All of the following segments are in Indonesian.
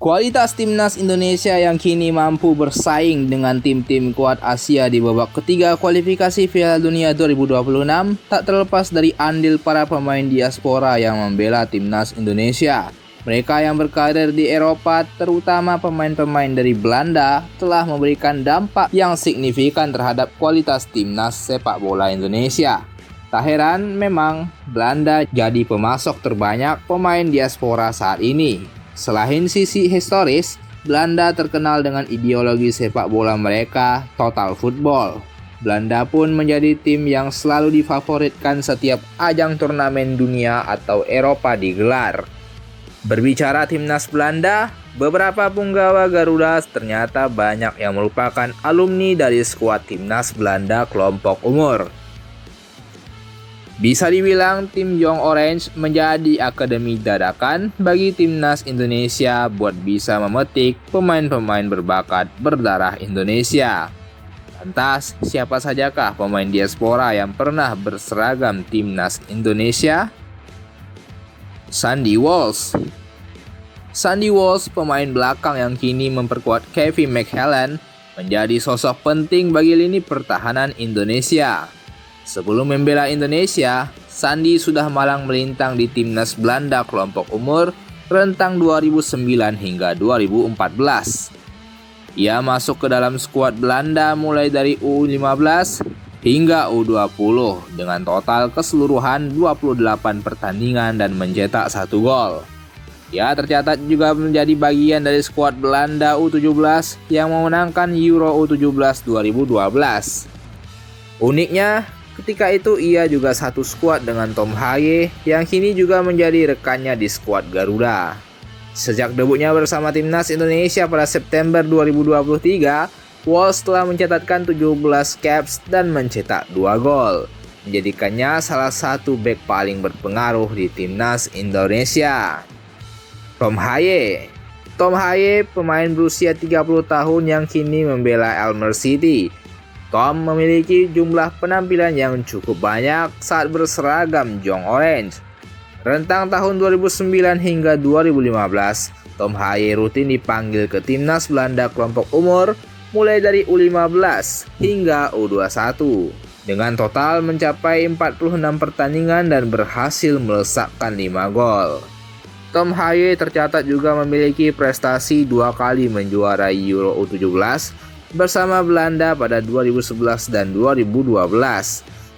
Kualitas timnas Indonesia yang kini mampu bersaing dengan tim-tim kuat Asia di babak ketiga kualifikasi Piala Dunia 2026 tak terlepas dari andil para pemain diaspora yang membela timnas Indonesia. Mereka yang berkarir di Eropa, terutama pemain-pemain dari Belanda, telah memberikan dampak yang signifikan terhadap kualitas timnas sepak bola Indonesia. Tak heran memang Belanda jadi pemasok terbanyak pemain diaspora saat ini. Selain sisi historis, Belanda terkenal dengan ideologi sepak bola mereka, total football. Belanda pun menjadi tim yang selalu difavoritkan setiap ajang turnamen dunia atau Eropa digelar. Berbicara timnas Belanda, beberapa punggawa Garuda ternyata banyak yang merupakan alumni dari skuad timnas Belanda kelompok umur. Bisa dibilang tim Young Orange menjadi akademi dadakan bagi timnas Indonesia buat bisa memetik pemain-pemain berbakat berdarah Indonesia. Lantas, siapa sajakah pemain diaspora yang pernah berseragam timnas Indonesia? Sandy Walsh. Sandy Walsh, pemain belakang yang kini memperkuat Kevin McHallen, menjadi sosok penting bagi lini pertahanan Indonesia. Sebelum membela Indonesia, Sandy sudah malang melintang di timnas Belanda kelompok umur rentang 2009 hingga 2014. Ia masuk ke dalam skuad Belanda mulai dari U15 hingga U20 dengan total keseluruhan 28 pertandingan dan mencetak 1 gol. Ia tercatat juga menjadi bagian dari skuad Belanda U17 yang memenangkan Euro U17 2012. Uniknya, ketika itu ia juga satu skuad dengan Tom Haye yang kini juga menjadi rekannya di skuad Garuda. Sejak debutnya bersama timnas Indonesia pada September 2023, Walsh telah mencatatkan 17 caps dan mencetak 2 gol, menjadikannya salah satu bek paling berpengaruh di timnas Indonesia. Tom Haye, pemain berusia 30 tahun yang kini membela Elmer City. Tom memiliki jumlah penampilan yang cukup banyak saat berseragam Young Orange. Rentang tahun 2009 hingga 2015, Tom Haye rutin dipanggil ke timnas Belanda kelompok umur mulai dari U15 hingga U21. Dengan total mencapai 46 pertandingan dan berhasil melesakkan 5 gol. Tom Haye tercatat juga memiliki prestasi 2 kali menjuarai Euro U17 bersama Belanda pada 2011 dan 2012.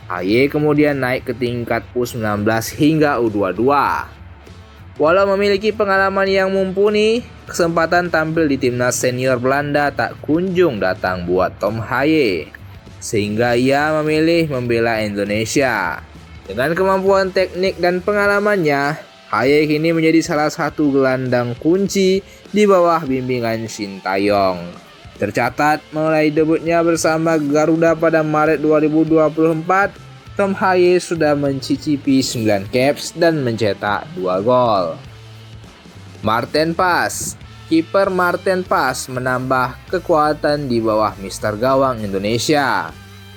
Haye kemudian naik ke tingkat U19 hingga U22. Walau memiliki pengalaman yang mumpuni, kesempatan tampil di timnas senior Belanda tak kunjung datang buat Tom Haye, sehingga ia memilih membela Indonesia. Dengan kemampuan teknik dan pengalamannya, Haye kini menjadi salah satu gelandang kunci di bawah bimbingan Shin Tae-yong. Tercatat mulai debutnya bersama Garuda pada Maret 2024, Tom Haye sudah mencicipi 9 caps dan mencetak 2 gol. Maarten Paes, kiper Maarten Paes menambah kekuatan di bawah Mister Gawang Indonesia.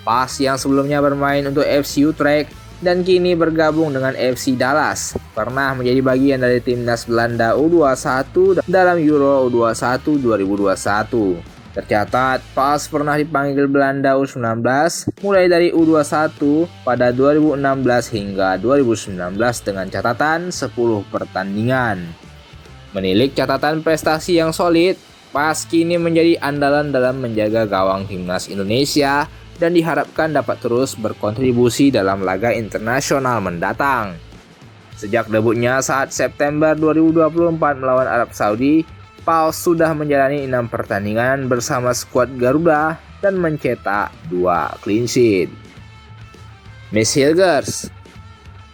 Paes yang sebelumnya bermain untuk FC Utrecht dan kini bergabung dengan FC Dallas, pernah menjadi bagian dari timnas Belanda U21 dalam Euro U21 2021. Tercatat, Paes pernah dipanggil Belanda U19 mulai dari U21 pada 2016 hingga 2019 dengan catatan 10 pertandingan. Menilik catatan prestasi yang solid, Paes kini menjadi andalan dalam menjaga gawang timnas Indonesia dan diharapkan dapat terus berkontribusi dalam laga internasional mendatang. Sejak debutnya saat September 2024 melawan Arab Saudi, Paes sudah menjalani 6 pertandingan bersama skuad Garuda dan mencetak 2 clean sheet. Mads Hilgers,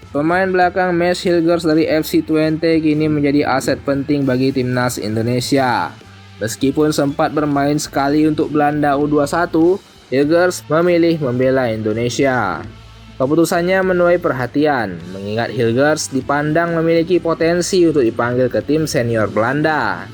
pemain belakang Mads Hilgers dari FC Twente kini menjadi aset penting bagi timnas Indonesia. Meskipun sempat bermain sekali untuk Belanda U21, Hilgers memilih membela Indonesia. Keputusannya menuai perhatian, mengingat Hilgers dipandang memiliki potensi untuk dipanggil ke tim senior Belanda.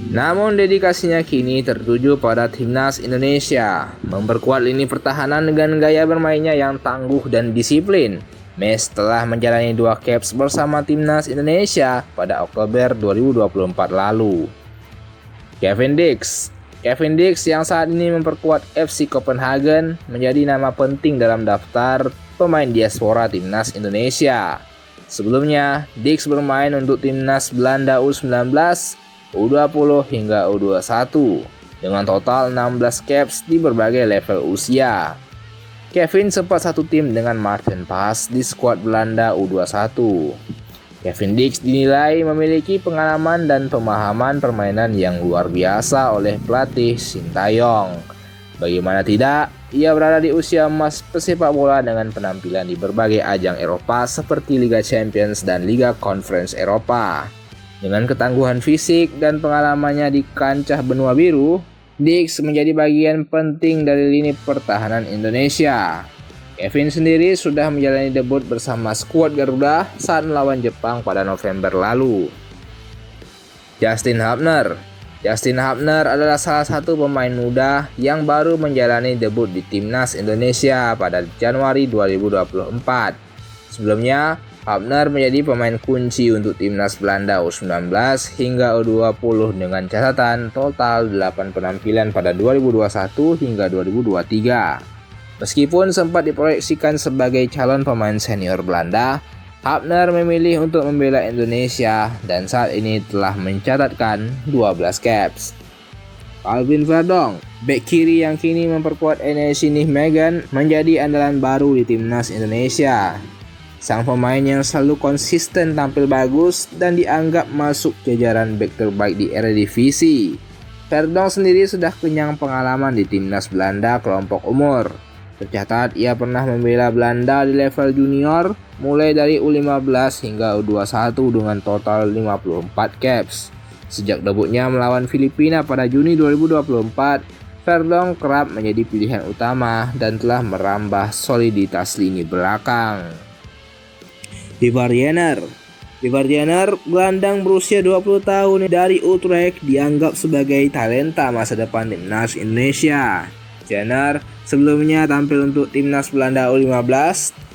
Namun dedikasinya kini tertuju pada timnas Indonesia, memperkuat lini pertahanan dengan gaya bermainnya yang tangguh dan disiplin. Mads telah menjalani 2 caps bersama timnas Indonesia pada Oktober 2024 lalu. Kevin Dix. Kevin Dix yang saat ini memperkuat FC Copenhagen menjadi nama penting dalam daftar pemain diaspora timnas Indonesia. Sebelumnya, Dix bermain untuk timnas Belanda U19, U20 hingga U21 dengan total 16 caps di berbagai level usia. Kevin sempat satu tim dengan Martin Pas di skuad Belanda U21. Kevin Dix dinilai memiliki pengalaman dan pemahaman permainan yang luar biasa oleh pelatih Sintayong. Bagaimana tidak, ia berada di usia emas pesepak bola dengan penampilan di berbagai ajang Eropa seperti Liga Champions dan Liga Conference Eropa. Dengan ketangguhan fisik dan pengalamannya di kancah benua biru, Dix menjadi bagian penting dari lini pertahanan Indonesia. Kevin sendiri sudah menjalani debut bersama skuad Garuda saat melawan Jepang pada November lalu. Justin Hubner. Justin Hubner adalah salah satu pemain muda yang baru menjalani debut di timnas Indonesia pada Januari 2024. Sebelumnya, Hubner menjadi pemain kunci untuk timnas Belanda U19 hingga U20 dengan catatan total 8 penampilan pada 2021 hingga 2023. Meskipun sempat diproyeksikan sebagai calon pemain senior Belanda, Hubner memilih untuk membela Indonesia dan saat ini telah mencatatkan 12 caps. Calvin Verdong, bek kiri yang kini memperkuat NEC Nijmegen menjadi andalan baru di timnas Indonesia. Sang pemain yang selalu konsisten tampil bagus dan dianggap masuk jajaran bek terbaik di Eredivisie. Verdong sendiri sudah kenyang pengalaman di timnas Belanda kelompok umur. Tercatat ia pernah membela Belanda di level junior mulai dari U15 hingga U21 dengan total 54 caps. Sejak debutnya melawan Filipina pada Juni 2024, Verdong kerap menjadi pilihan utama dan telah merambah soliditas lini belakang. Ivar Jenner. Ivar Jenner, gelandang berusia 20 tahun dari Utrecht, dianggap sebagai talenta masa depan timnas Indonesia. Jenner sebelumnya tampil untuk timnas Belanda U15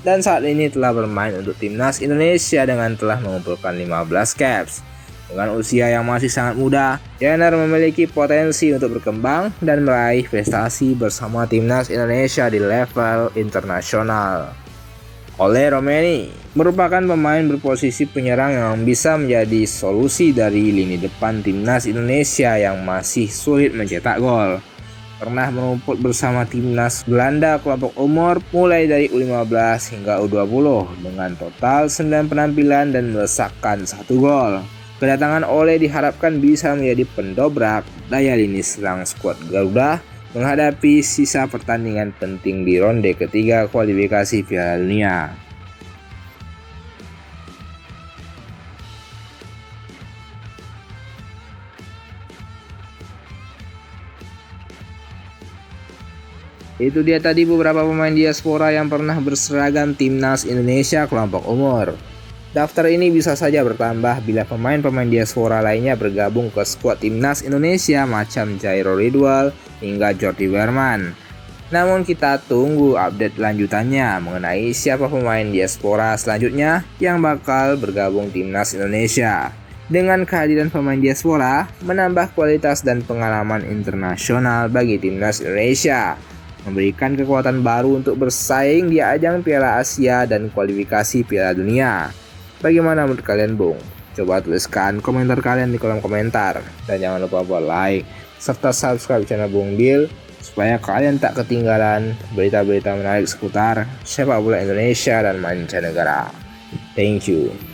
dan saat ini telah bermain untuk timnas Indonesia dengan telah mengumpulkan 15 caps. Dengan usia yang masih sangat muda, Jenner memiliki potensi untuk berkembang dan meraih prestasi bersama timnas Indonesia di level internasional. Ole Romeni merupakan pemain berposisi penyerang yang bisa menjadi solusi dari lini depan timnas Indonesia yang masih sulit mencetak gol. Pernah merumput bersama timnas Belanda kelompok umur mulai dari U15 hingga U20 dengan total 9 penampilan dan melesakkan 1 gol. Kedatangan Ole diharapkan bisa menjadi pendobrak daya lini serang skuad Garuda menghadapi sisa pertandingan penting di ronde ketiga kualifikasi Piala Dunia. Itu dia tadi beberapa pemain diaspora yang pernah berseragam timnas Indonesia kelompok umur. Daftar ini bisa saja bertambah bila pemain-pemain diaspora lainnya bergabung ke skuad timnas Indonesia macam Jairo Ridwal hingga Jordi Werman. Namun kita tunggu update lanjutannya mengenai siapa pemain diaspora selanjutnya yang bakal bergabung timnas Indonesia. Dengan kehadiran pemain diaspora, menambah kualitas dan pengalaman internasional bagi timnas Indonesia, memberikan kekuatan baru untuk bersaing di ajang Piala Asia dan kualifikasi Piala Dunia. Bagaimana menurut kalian, Bung? Coba tuliskan komentar kalian di kolom komentar. Dan jangan lupa buat like, serta subscribe channel Bung Bil, supaya kalian tak ketinggalan berita-berita menarik seputar sepak bola Indonesia dan mancanegara. Thank you.